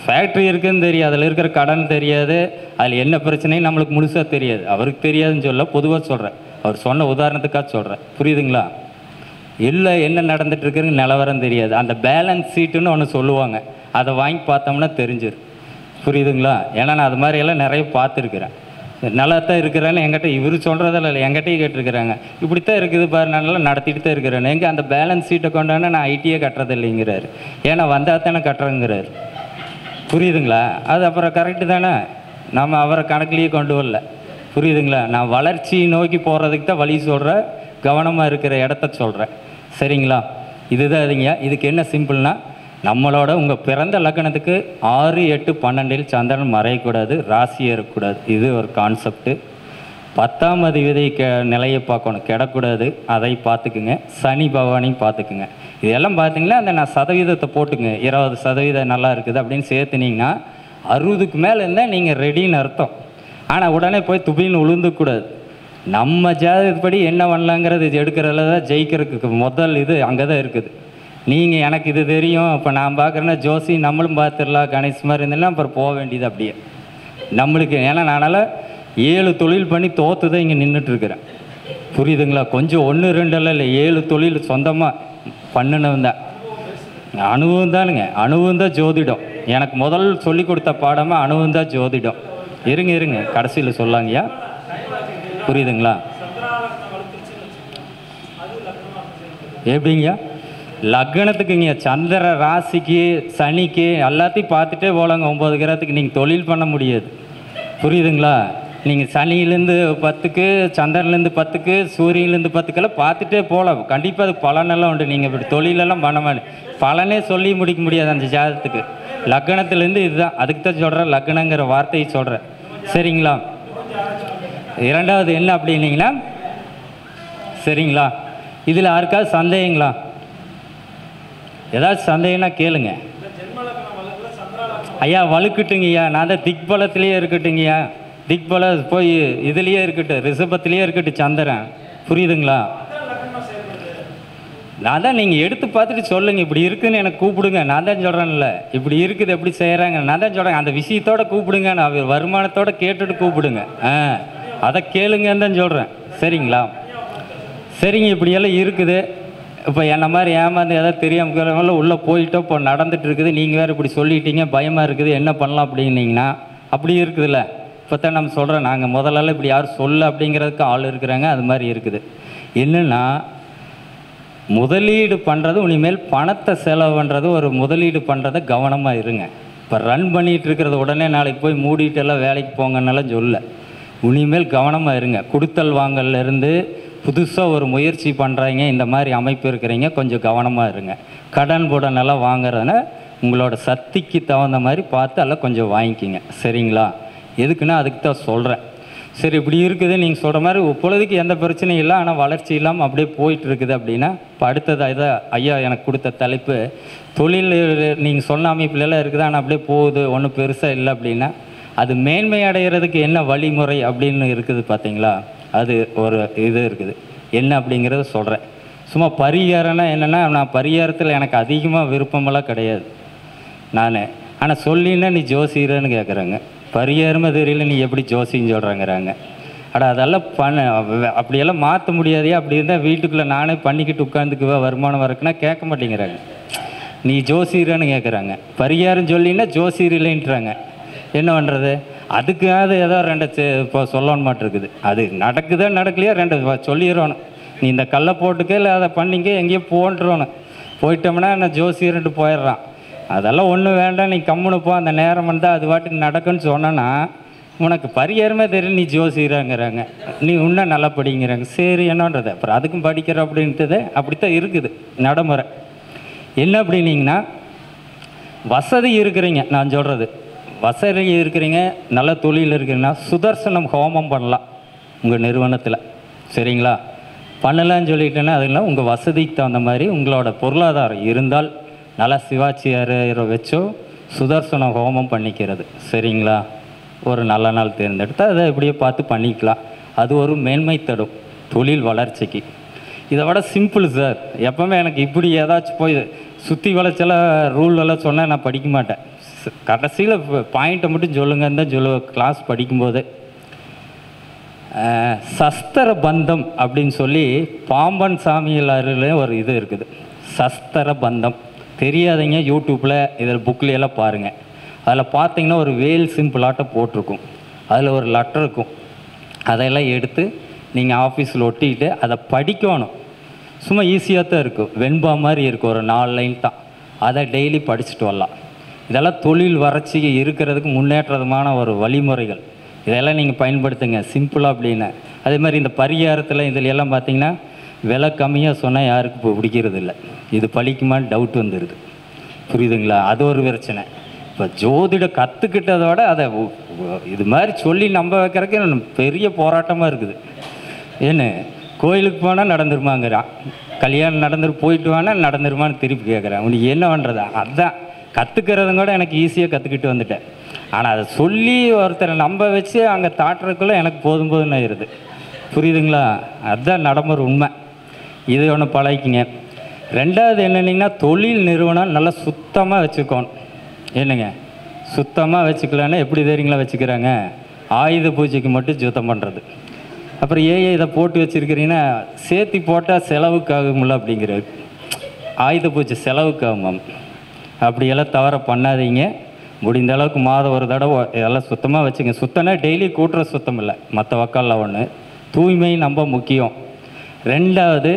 ஃபேக்ட்ரி இருக்குதுன்னு தெரியாது, அதில் இருக்கிற கடன் தெரியாது, அதில் என்ன பிரச்சனையும் நம்மளுக்கு முழுசாக தெரியாது. அவருக்கு தெரியாதுன்னு சொல்ல பொதுவாக சொல்கிறேன். அவர் சொன்ன உதாரணத்துக்காக சொல்கிறேன். புரியுதுங்களா? இல்லை என்ன நடந்துகிட்ருக்குன்னு நிலவரம் தெரியாது. அந்த பேலன்ஸ் ஷீட்டுன்னு ஒன்று சொல்லுவாங்க, அதை வாங்கி பார்த்தோம்னா தெரிஞ்சிடும். புரியுதுங்களா? ஏன்னா நான் அது மாதிரியெல்லாம் நிறைய பார்த்துருக்குறேன். நல்லா தான் இருக்கிறேன்னு என்கிட்ட இவர் சொல்கிறதில்ல, இல்லை என்கிட்டயும் கேட்டிருக்கிறாங்க. இப்படித்தான் இருக்குது பாரு, நான் நல்லா நடத்திட்டு தான் இருக்கிறேன். எங்கே அந்த பேலன்ஸ் ஷீட்டை கொண்டாந்து நான் ஐடியே கட்டுறது இல்லைங்கிறாரு. ஏன்னா வந்தால் தானே கட்டுறேங்கிறாரு. புரியுதுங்களா? அது அப்புறம் கரெக்டு தானே, நம்ம அவரை கணக்குலேயே கொண்டு வரல. புரியுதுங்களா? நான் வளர்ச்சி நோக்கி போகிறதுக்கு தான் வழி சொல்கிறேன், கவனமாக இருக்கிற இடத்த சொல்கிறேன். சரிங்களா? இதுதான் இதுங்க. இதுக்கு என்ன சிம்பிள்னா, நம்மளோட உங்கள் பிறந்த லக்னத்துக்கு 6, 8, 12 சந்திரன் மறையக்கூடாது, ராசியே இருக்கக்கூடாது. இது ஒரு கான்செப்ட்டு. 10ஆம் அதிபதி நிலையை பார்க்கணும், கிடக்கூடாது, அதை பார்த்துக்குங்க. சனி பகவானையும் பார்த்துக்குங்க. இதெல்லாம் பார்த்தீங்கன்னா அந்த நான் சதவீதத்தை போட்டுங்க, 20% நல்லா இருக்குது அப்படின்னு சேர்த்துனீங்கன்னா 60க்கு மேலே இருந்தால் நீங்கள் ரெடின்னு அர்த்தம். ஆனால் உடனே போய் துபின்னு உளுந்துக்கூடாது. நம்ம ஜாதகப்படி என்ன பண்ணலாங்கிறது இது எடுக்கிறதுல தான் ஜெயிக்கிறதுக்கு முதல் இது அங்கே தான் இருக்குது. நீங்கள் எனக்கு இது தெரியும், இப்போ நான் பார்க்குறேன்னா ஜோசி நம்மளும் பார்த்துடலாம் கணேஷ் மாதிரி இருந்தேன்னா அப்புறம் போக வேண்டியது அப்படியே நம்மளுக்கு. ஏன்னா நானால் 7 தொழில் பண்ணி தோற்று தான் இங்கே நின்றுட்டுருக்குறேன். புரியுதுங்களா? கொஞ்சம் 1, 2 இல்லை 7 தொழில் சொந்தமாக பண்ணினவன் தான். அனுபவம் தானுங்க, அனுபவம் தான் ஜோதிடம். எனக்கு முதல் சொல்லி கொடுத்த பாடமாக அனுபவம் தான் ஜோதிடம். இருங்க கடைசியில் சொல்லாங்கய்யா. புரியுதுங்களா? எப்படிங்கய்யா? லக்னத்துக்குங்க சந்திர ராசிக்கு சனிக்கு எல்லாத்தையும் பார்த்துட்டே போகலாங்க. 9 கிரகத்துக்கு நீங்கள் தொழில் பண்ண முடியாது. புரியுதுங்களா? நீங்கள் சனியிலேருந்து 10க்கு, சந்திரன்லேருந்து 10க்கு, சூரியன்லேருந்து 10க்கெல்லாம் பார்த்துட்டே போகலாம். கண்டிப்பாக அது பலனெல்லாம் உண்டு. நீங்கள் இப்படி தொழிலெல்லாம் பண்ண மாட்டேன், பலனே சொல்லி முடிக்க முடியாது அந்த ஜாதகத்துக்கு. லக்னத்துலேருந்து இதுதான், அதுக்கு தான் சொல்கிறேன், லக்னங்கிற வார்த்தையை சொல்கிறேன். சரிங்களா? இரண்டாவது என்ன அப்படின்னீங்கன்னா, சரிங்களா, இதில் யாருக்காவது சந்தேகங்களா? ஏதாச்சும் சந்தேகம்னா கேளுங்க ஐயா. வலுக்கட்டுங்கய்யா, நான் தான் திக்பலத்திலேயே இருக்கட்டுங்கய்யா. திக்பல போய் இதுலேயே இருக்கட்டும், ரிஷபத்திலேயே இருக்கட்டும் சந்திரன். புரியுதுங்களா? நான் தான் நீங்கள் எடுத்து பார்த்துட்டு சொல்லுங்கள், இப்படி இருக்குதுன்னு எனக்கு கூப்பிடுங்க. நான் தான் சொல்கிறேன்ல, இப்படி இருக்குது எப்படி செய்கிறாங்க, நான் தான் சொல்கிறேன். அந்த விஷயத்தோடு கூப்பிடுங்க, நான் வருமானத்தோடு கேட்டுட்டு கூப்பிடுங்க. அதை கேளுங்கன்னு தான் சொல்கிறேன். சரிங்களா? சரிங்க, இப்படியெல்லாம் இருக்குது. இப்போ என்ன மாதிரி ஏமாந்து எதாவது தெரியாமல் உள்ளே போயிட்டோ இப்போ நடந்துகிட்டு இருக்குது. நீங்கள் வேறு இப்படி சொல்லிட்டீங்க, பயமாக இருக்குது, என்ன பண்ணலாம் அப்படின்னீங்கன்னா அப்படி இருக்குதுல்ல. இப்போ தான் நம்ம சொல்கிறேன், நாங்கள் முதல்லலாம் இப்படி யாரும் சொல்ல அப்படிங்கிறதுக்கு ஆள் இருக்கிறாங்க. அது மாதிரி இருக்குது. என்னென்னா, முதலீடு பண்ணுறது இனிமேல் பணத்தை செலவு பண்ணுறது, ஒரு முதலீடு பண்ணுறதை கவனமாக இருங்க. இப்போ ரன் பண்ணிகிட்டு இருக்கிறது உடனே நாளைக்கு போய் மூடிட்டு எல்லாம் வேலைக்கு போங்கன்னெல்லாம் சொல்ல. இனிமேல் கவனமாக இருங்க. கொடுத்தல் வாங்கல்லேருந்து புதுசாக ஒரு முயற்சி பண்ணுறீங்க, இந்த மாதிரி அமைப்பு இருக்கிறீங்க, கொஞ்சம் கவனமாக இருங்க. கடன் புடனெல்லாம் வாங்குறதுனா உங்களோட சக்திக்கு தகுந்த மாதிரி பார்த்து எல்லாம் கொஞ்சம் வாங்கிக்கிங்க. சரிங்களா? எதுக்குன்னா அதுக்கு தான் சொல்கிறேன். சரி, இப்படி இருக்குது நீங்கள் சொல்கிற மாதிரி இப்பொழுதுக்கு எந்த பிரச்சனையும் இல்லை, ஆனால் வளர்ச்சி இல்லாமல் அப்படியே போயிட்டு இருக்குது அப்படின்னா, இப்போ அடுத்தது இதை ஐயா எனக்கு கொடுத்த தலைப்பு தொழில் நீங்கள் சொன்ன அமைப்புலலாம் இருக்குது, ஆனால் அப்படியே போகுது, ஒன்றும் பெருசாக இல்லை அப்படின்னா அது மேன்மை அடைகிறதுக்கு என்ன வழிமுறை அப்படின்னு இருக்குது பார்த்தீங்களா? அது ஒரு இது இருக்குது. என்ன அப்படிங்கிறத சொல்கிறேன். சும்மா பரிகாரம்னா என்னென்னா, நான் பரிகாரத்தில் எனக்கு அதிகமாக விருப்பமெல்லாம் கிடையாது நான். ஆனால் சொல்லின்னா நீ ஜோசியரன்னு கேட்குறாங்க. பரிகாரமாக தெரியல, நீ எப்படி ஜோசின்னு சொல்கிறாங்கிறாங்க. அதெல்லாம் அப்படியெல்லாம் மாற்ற முடியாதே. அப்படி இருந்தால் வீட்டுக்குள்ளே நானே பண்ணிக்கிட்டு உட்காந்துக்குவேன், வருமானம் வரக்குன்னா கேட்க மாட்டேங்கிறாங்க. நீ ஜோசியரான்னு கேட்குறாங்க. பரிகாரம் சொல்லின்னா ஜோசியர் இல்லைன்றாங்க. என்ன பண்ணுறது? அதுக்காவது ஏதோ ரெண்டு இப்போ சொல்லணும் மாட்டிருக்குது. அது நடக்குதா நடக்கலையா ரெண்டு சொல்லிடணும். நீ இந்த கல்லை போட்டுக்க, இல்லை அதை பண்ணிக்க, எங்கேயோ போன்றோன்னு போயிட்டோம்னா நான் ஜோசியர்ன்ட்டு போயிடுறான். அதெல்லாம் ஒன்றும் வேண்டாம், நீ கம்முன்னு போ, அந்த நேரம் வந்தால் அது வாட்டுக்கு நடக்குன்னு சொன்னேன்னா உனக்கு பரிகாரமே தெரியும், நீ ஜோசியராங்கிறாங்க, நீ இன்னும் நல்லா படிங்கிறாங்க. சரி, என்னன்றது அப்புறம் அதுக்கும் படிக்கிற அப்படின்றது அப்படித்தான் இருக்குது நடைமுறை. என்ன அப்படின்னீங்கன்னா, வசதி இருக்கிறீங்க, நான் சொல்கிறது வசதி இருக்கிறீங்க, நல்ல தொழில் இருக்கிறீங்கன்னா சுதர்சனம் ஹோமம் பண்ணலாம் உங்கள் நிறுவனத்தில். சரிங்களா? பண்ணலான்னு சொல்லிட்டேன்னா அதுலாம் உங்கள் வசதிக்கு தகுந்த மாதிரி உங்களோட பொருளாதாரம் இருந்தால் நல்லா சிவாச்சியாரை வச்சோ சுதர்சன ஹோமம் பண்ணிக்கிறது. சரிங்களா? ஒரு நல்ல நாள் தேர்ந்தெடுத்து அதை இப்படியே பார்த்து பண்ணிக்கலாம். அது ஒரு மேன்மை தரும் தொழில் வளர்ச்சிக்கு. இதை விட சிம்பிள் சார். எப்போவுமே எனக்கு இப்படி ஏதாச்சும் போய் சுற்றி வளைச்செல்லாம் ரூல் எல்லாம் சொன்னால் நான் படிக்க மாட்டேன். கடைசியில் பாயிண்ட்டை மட்டும் சொல்லுங்கன்னு தான் சொல்லுவேன் கிளாஸ் படிக்கும்போது. சஸ்திர பந்தம் அப்படின்னு சொல்லி பாம்பன் சாமியாரில் ஒரு இது இருக்குது, சஸ்திர பந்தம். தெரியாதீங்க, யூடியூப்பில் இதில் புக்கில் எல்லாம் பாருங்கள். அதில் பார்த்தீங்கன்னா ஒரு வேல் சிம்பிளாட்ட போட்டிருக்கும், அதில் ஒரு லெட்டர் இருக்கும். அதையெல்லாம் எடுத்து நீங்கள் ஆஃபீஸில் ஒட்டிக்கிட்டு அதை படிக்கணும். சும்மா ஈஸியாக தான் இருக்கும், வெண்பா மாதிரி இருக்கும், ஒரு 4 லைன் தான். அதை டெய்லி படிச்சுட்டு வரலாம். இதெல்லாம் தொழில் வறட்சி இருக்கிறதுக்கு முன்னேற்றமான ஒரு வழிமுறைகள். இதெல்லாம் நீங்கள் பயன்படுத்துங்க சிம்பிளாக அப்படின்னு. அதே மாதிரி இந்த பரிகாரத்தில் இதில் எல்லாம் பார்த்திங்கன்னா விலை கம்மியாக சொன்னால் யாருக்கும் இப்போ பிடிக்கிறது இல்லை. இது பழிக்குமான்னு டவுட் வந்துடுது. புரியுதுங்களா? அது ஒரு பிரச்சனை. இப்போ ஜோதிட கற்றுக்கிட்டதோட அதை இது மாதிரி சொல்லி நம்ப வைக்கிறதுக்கு பெரிய போராட்டமாக இருக்குது. ஏன்னு கோயிலுக்கு போனால் நடந்துருமாங்கிறான், கல்யாணம் நடந்துரு போயிட்டு வானா நடந்துருமான்னு திருப்பி கேட்குறேன். உனக்கு என்ன பண்ணுறது? அதுதான் கற்றுக்கிறதும் கூட எனக்கு ஈஸியாக கற்றுக்கிட்டு வந்துட்டேன். ஆனால் அதை சொல்லி ஒருத்தரை நம்ப வச்சு அங்கே தாட்டுறதுக்குள்ளே எனக்கு போதும் போதுன்னு ஆயிடுது. புரியுதுங்களா? அதுதான் நடைமுறை உண்மை. இது ஒன்று பழகிக்கிங்க. ரெண்டாவது என்னென்னிங்கன்னா, தொழில் நிறுவனம் நல்லா சுத்தமாக வச்சுக்கணும். என்னங்க சுத்தமாக வச்சுக்கலான்னா எப்படி தெரியுங்களா வச்சுக்கிறாங்க? ஆயுத பூஜைக்கு மட்டும் சுத்தம் பண்ணுறது. அப்புறம் இதை போட்டு வச்சுருக்கிறீங்கன்னா சேர்த்தி போட்டால் செலவுக்கு ஆகும்ல அப்படிங்கிறது. ஆயுத பூஜை செலவுக்கு ஆகும். அப்படியெல்லாம் தவற பண்ணாதீங்க. முடிந்த அளவுக்கு மாதம் ஒரு தடவை இதெல்லாம் சுத்தமாக வச்சுங்க. சுத்தம்னா டெய்லி கூட்டுற சுத்தம் இல்லை, மற்ற வக்காலில் ஒன்று. தூய்மை ரொம்ப முக்கியம். ரெண்டாவது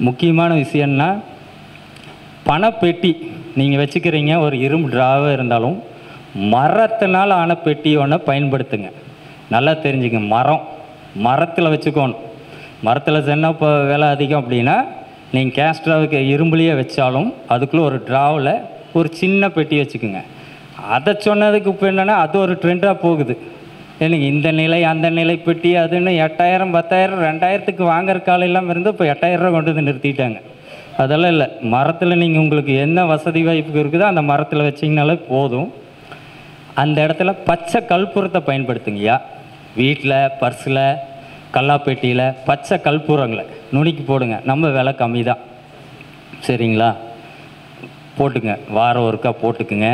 முக்கியமான விஷயம்னா, பணப்பெட்டி நீங்கள் வச்சுக்கிறீங்க, ஒரு இரும்பு ட்ராவாக இருந்தாலும் மரத்தினால் ஆன பெட்டி ஒன்று பயன்படுத்துங்க. நல்லா தெரிஞ்சுங்க, மரத்தில் வச்சுக்கணும். மரத்தில் சொன்னால் இப்போ விலை அதிகம் அப்படின்னா நீங்கள் கேஸ்ட்ராவுக்கு இரும்புலேயே வச்சாலும் அதுக்குள்ளே ஒரு ட்ராவில் ஒரு சின்ன பெட்டி வச்சுக்கோங்க. அதை சொன்னதுக்கு இப்போ என்னென்னா அது ஒரு ட்ரெண்டாக போகுது. இல்லைங்க, இந்த நிலை அந்த நிலை பெட்டி அதுன்னு 8000 10,000 2000க்கு வாங்குற காலையெல்லாம் இருந்து இப்போ 8000 ரூபா கொண்டு வந்து நிறுத்திட்டாங்க. அதெல்லாம் இல்லை. மரத்தில் நீங்கள் உங்களுக்கு என்ன வசதி வாய்ப்பு இருக்குதோ அந்த மரத்தில் வச்சிங்கனாலே போதும். அந்த இடத்துல பச்சை கற்பூரத்தை பயன்படுத்துங்கய்யா. வீட்டில், பர்ஸில், கல்லாப்பெட்டியில் பச்சை கற்பூரங்களை நுணுக்கி போடுங்க. நம்ம விலை கம்மி தான். சரிங்களா? போட்டுங்க, வாரம் ஒருக்கா போட்டுக்குங்க.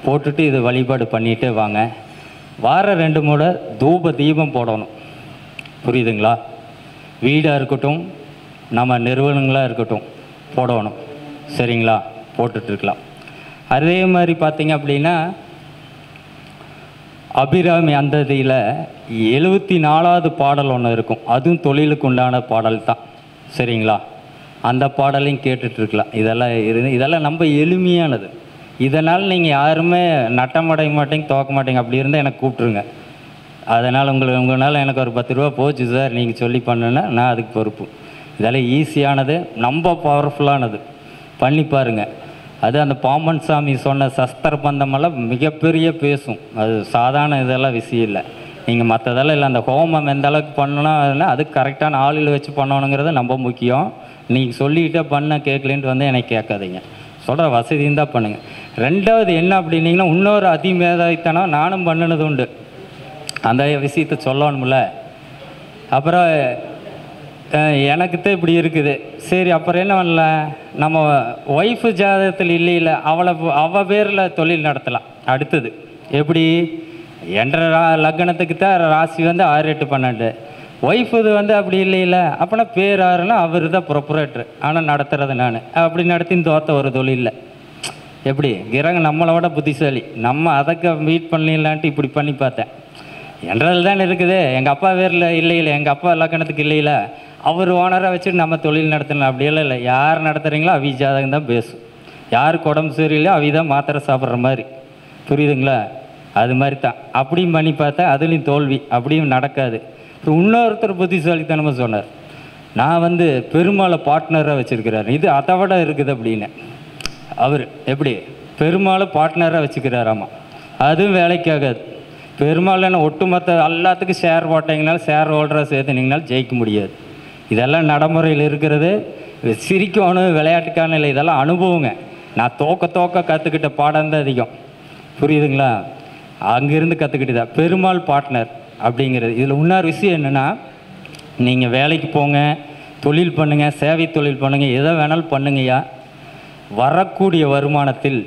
போட்டுட்டு இது வழிபாடு பண்ணிகிட்டே வாங்க. வாரம் 2 முறை தூப தீபம் போடணும். புரியுதுங்களா? வீடாக இருக்கட்டும், நம்ம நிறுவனங்களாக இருக்கட்டும், போடணும். சரிங்களா? போட்டுட்ருக்கலாம். அதே மாதிரி பார்த்திங்க அப்படின்னா, அபிராமி அந்ததியில் 74வது பாடல் ஒன்று இருக்கும். அதுவும் தொழிலுக்கு உண்டான பாடல் தான். சரிங்களா? அந்த பாடலையும் கேட்டுட்ருக்கலாம். இதெல்லாம் ரொம்ப எளிமையானது. இதனால் நீங்கள் யாருமே நட்டமடைய மாட்டீங்க, துவக்க மாட்டீங்க. அப்படி இருந்தால் எனக்கு கூப்பிட்ருங்க. அதனால் உங்களால் எனக்கு ஒரு 10 ரூபா போச்சு சார் நீங்கள் சொல்லி பண்ணுன்னா நான் அதுக்கு பொறுப்பு. இதெல்லாம் ஈஸியானது, ரொம்ப பவர்ஃபுல்லானது, பண்ணி பாருங்கள். அது அந்த பாம்பன் சாமி சொன்ன சஸ்திர பந்தமெல்லாம் மிகப்பெரிய பேசும். அது சாதாரண இதெல்லாம் விஷயம் இல்லை. நீங்கள் மற்றதெல்லாம் இல்லை, அந்த ஹோமம் எந்த அளவுக்கு பண்ணணும்னா அது கரெக்டான ஆளில் வச்சு பண்ணணுங்கிறது ரொம்ப முக்கியம். நீங்கள் சொல்லிக்கிட்டே பண்ண கேட்கலன்ட்டு வந்து எனக்கு கேட்காதீங்க, சொல்கிற வசதி இருந்தால் பண்ணுங்கள். ரெண்டாவது என்ன அப்படின்னீங்கன்னா, இன்னொரு அதிமேதாவித்தனம் நானும் பண்ணினது உண்டு, அந்த விஷயத்தை சொல்லணும்ல. அப்புறம் எனக்குத்தான் இப்படி இருக்குது, சரி அப்புறம் என்ன பண்ணலாம், நம்ம ஒய்ஃபு ஜாதகத்தில் இல்லையில அவள் பேரில் தொழில் நடத்தலாம். அடுத்தது எப்படி, என்ற லக்னத்துக்கு தான் ராசி வந்து 6, 8, 12, ஒய்ஃபு இது வந்து அப்படி இல்லையில அப்போனா பேர் 6னா அவர் தான் ப்ரொப்ரேட்ரு, ஆனால் நடத்துறது நான். அப்படி நடத்தி தோத்த ஒரு தொழிலில் எப்படி கிரகம் நம்மளோட புத்திசாலி, நம்ம அதுக்கு மீட் பண்ணலான்ட்டு இப்படி பண்ணி பார்த்தேன். என்றதில் தான் இருக்குது, எங்கள் அப்பா பேரில் இல்லையில, எங்கள் அப்பா லக்கணத்துக்கு இல்லையில அவர் ஓனராக வச்சுட்டு நம்ம தொழில் நடத்தணும் அப்படியெல்லாம் இல்லை. யார் நடத்துகிறீங்களோ அவி ஜாதகம் தான் பேசும், யாருக்கு உடம்பு சரியில்லையோ அவி தான் மாத்திரை சாப்பிட்ற மாதிரி, புரியுதுங்களா? அது மாதிரி தான் அப்படியும் பண்ணி பார்த்தா அதுலேயும் தோல்வி, அப்படியும் நடக்காது. அப்புறம் இன்னொருத்தர் புத்திசாலித்தனமாக சொன்னார், நான் வந்து பெருமாளை பார்ட்னராக வச்சுருக்கிறார், இது அதை விட இருக்குது அப்படின்னு. அவர் எப்படி பெருமாளை பார்ட்னராக வச்சுக்கிறாராமா, அதுவும் வேலைக்காகாது. பெருமாள் என்ன ஒட்டுமொத்த எல்லாத்துக்கும் ஷேர் போட்டிங்கனாலும் ஷேர் ஹோல்டராக சேர்த்துனீங்கனாலும் ஜெயிக்க முடியாது. இதெல்லாம் நடைமுறையில் இருக்கிறது. சிரிக்கணும் விளையாட்டுக்கான இல்லை, இதெல்லாம் அனுபவங்க. நான் தோக்க கற்றுக்கிட்ட பாடம் தான் அதிகம், புரியுதுங்களா? அங்கேருந்து கற்றுக்கிட்டு தான் பெருமாள் பார்ட்னர் அப்படிங்கிறது. இதில் இன்னொரு விஷயம் என்னென்னா, நீங்கள் வேலைக்கு போங்க, தொழில் பண்ணுங்கள், சேவை தொழில் பண்ணுங்கள், எதை வேணாலும் பண்ணுங்கய்யா. வரக்கூடிய வருமானத்தில்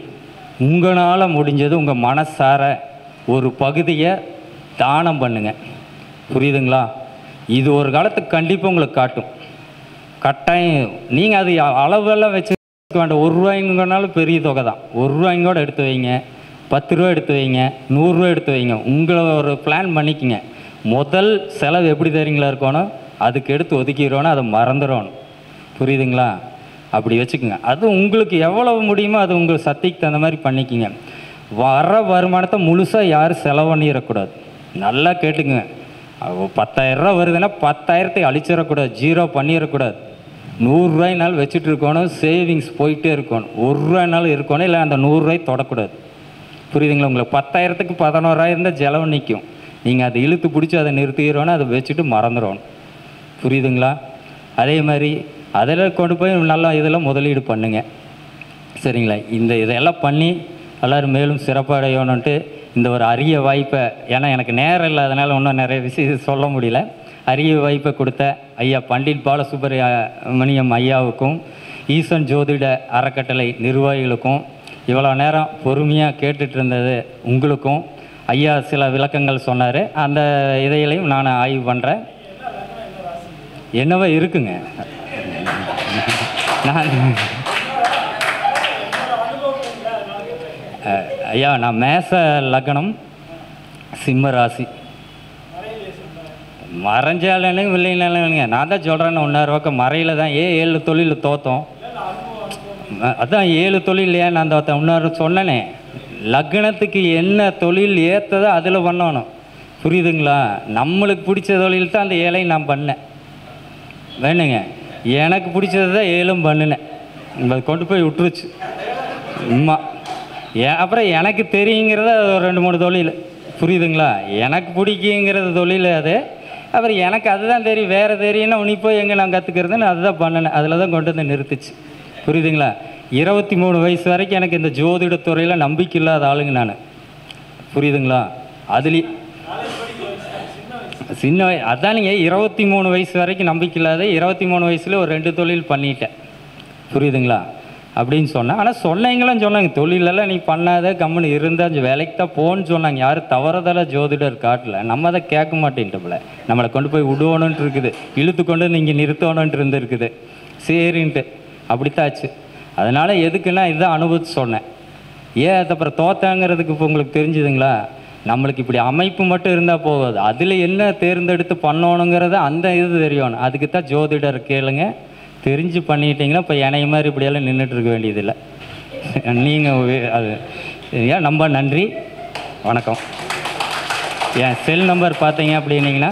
உங்களால் முடிஞ்சது உங்கள் மனசார ஒரு பகுதியை தானம் பண்ணுங்க, புரியுதுங்களா? இது ஒரு காலத்துக்கு கண்டிப்பாக உங்களுக்கு காட்டும், கட்டாயம். நீங்கள் அது அளவெல்லாம் வச்சு வேண்டாம், 1 ரூபாய்ங்கனாலும் பெரிய தொகை தான். 1 ரூபாய்ங்கூட எடுத்து வைங்க, 10 ரூபா எடுத்து வைங்க, 100 ரூபா எடுத்து வைங்க. உங்களை ஒரு பிளான் பண்ணிக்கங்க. முதல் செலவு எப்படி தெரியுங்களா இருக்கணும், அதுக்கு எடுத்து ஒதுக்கிடணும், அதை மறந்துடணும், புரியுதுங்களா? அப்படி வச்சுக்கோங்க. அது உங்களுக்கு எவ்வளவு முடியுமோ அது உங்கள் சக்திக்கு தகுந்த மாதிரி பண்ணிக்கோங்க. வர வருமானத்தை முழுசாக யாரும் செலவு பண்ணிடக்கூடாது. நல்லா கேட்டுக்குங்க, 10,000 ரூபா வருதுன்னா 10,000 அழிச்சிடக்கூடாது, ஜீரோ பண்ணிடக்கூடாது. 100 ரூபாய்னாலும் வச்சுட்டு இருக்கணும், சேவிங்ஸ் போயிட்டே இருக்கணும். 1 ரூபாய்னாலும் இருக்கணும், இல்லை அந்த 100 ரூபாய் தொடக்கூடாது, புரியுதுங்களா? உங்களுக்கு 10,000க்கு 11,000 இருந்தால் செலவு நிற்கும். நீங்கள் அதை இழுத்து பிடிச்சி அதை நிறுத்திடணும், அதை வச்சுட்டு மறந்துடணும், புரியுதுங்களா? அதே மாதிரி அதில் கொண்டு போய் நல்லா இதில் முதலீடு பண்ணுங்க, சரிங்களா? இதெல்லாம் பண்ணி எல்லோரும் மேலும் சிறப்படையணுன்ட்டு இந்த ஒரு அரிய வாய்ப்பை, ஏன்னா எனக்கு நேரம் இல்லாதனால இன்னும் நிறைய விஷயம் சொல்ல முடியல, அரிய வாய்ப்பை கொடுத்த ஐயா பண்டிட் பாலசுப்ரமணியம் ஐயாவுக்கும் ஈசன் ஜோதிட அறக்கட்டளை நிர்வாகிகளுக்கும், இவ்வளோ நேரம் பொறுமையாக கேட்டுட்டு இருந்தது உங்களுக்கும், ஐயா சில விளக்கங்கள் சொன்னார், அந்த இதையிலையும் நான் ஆய்வு பண்ணுறேன். என்னவோ இருக்குங்க, நான் ஐயா நான் மேச லக்னம், சிம்ம ராசி. மறைஞ்சாலும் இல்லைங்க, நான் தான் சொல்கிறேன்னு 1,000 ரூபாய்க்கு மறையில் தான் 7 தொழில் தோற்றோம். அதான் 7 தொழில் ஏன் நான் தோற்றேன், இன்னொரு சொன்னனே, லக்னத்துக்கு என்ன தொழில் ஏற்றதோ அதில் பண்ணணும், புரியுதுங்களா? நம்மளுக்கு பிடிச்ச தொழில் தான் அந்த 7ஐயும் நான் பண்ணேன், வேணுங்க. எனக்கு பிடிச்சது தான் 7ம் பண்ணினேன், அது கொண்டு போய் விட்டுருச்சு உம்மா. அப்புறம் எனக்கு தெரியுங்கிறத ஒரு 2-3 தொழில், புரியுதுங்களா? எனக்கு பிடிக்குங்கிறது தொழில் அது. அப்புறம் எனக்கு அதுதான் தெரியும், வேறு தெரியும்னா நீ போய் எங்கே நான் கற்றுக்கிறதுன்னு அதுதான் பண்ணினேன், அதில் தான் கொண்டு வந்து நிறுத்துச்சு, புரியுதுங்களா? 23 வயசு வரைக்கும் எனக்கு இந்த ஜோதிடத்துறையில் நம்பிக்கை இல்லாத ஆளுங்க நான், புரியுதுங்களா? அதுலேயும் சின்ன அதான் நீங்கள் 23 வயசு வரைக்கும் நம்பிக்கை இல்லாத, 23 வயசில் ஒரு 2 தொழில் பண்ணிட்டேன், புரியுதுங்களா? அப்படின்னு சொன்னேன். ஆனால் சொன்னீங்களும் சொன்னாங்க, தொழிலெல்லாம் நீ பண்ணாத கம்முன்னு இருந்தால் வேலைக்கு தான் போன்னு சொன்னாங்க. யாரும் தவறுதல ஜோதிடர் காட்டல, நம்ம அதை கேட்க மாட்டேன்ட்டுல, நம்மளை கொண்டு போய் விடுவோணுன்ட்டு இருக்குது, இழுத்து கொண்டு நீங்கள் நிறுத்தணுன்ட்டு இருந்துருக்குது, சரின்ட்டு அப்படித்தாச்சு. அதனால் எதுக்குன்னா இதுதான் அனுபவித்து சொன்னேன். ஏன் அது அப்புறம் தோத்தாங்கிறதுக்கு இப்போ உங்களுக்கு தெரிஞ்சுதுங்களா? நம்மளுக்கு இப்படி அமைப்பு மட்டும் இருந்தால் போகாது, அதில் என்ன தேர்ந்தெடுத்து பண்ணணுங்கிறத அந்த இது தெரியணும். அதுக்கு தான் ஜோதிடர் கேளுங்க, தெரிஞ்சு பண்ணிட்டீங்கன்னா இப்போ என்னைய மாதிரி இப்படியெல்லாம் நின்றுட்டுருக்க வேண்டியதில்லை. நீங்கள் அது ஏன் ரொம்ப நன்றி, வணக்கம். என் செல் நம்பர் பார்த்தீங்க அப்படின்னீங்கன்னா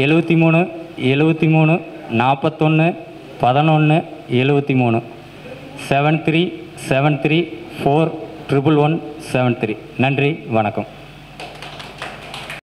73 73 41 11 73 7373 4 11173. நன்றி, வணக்கம்.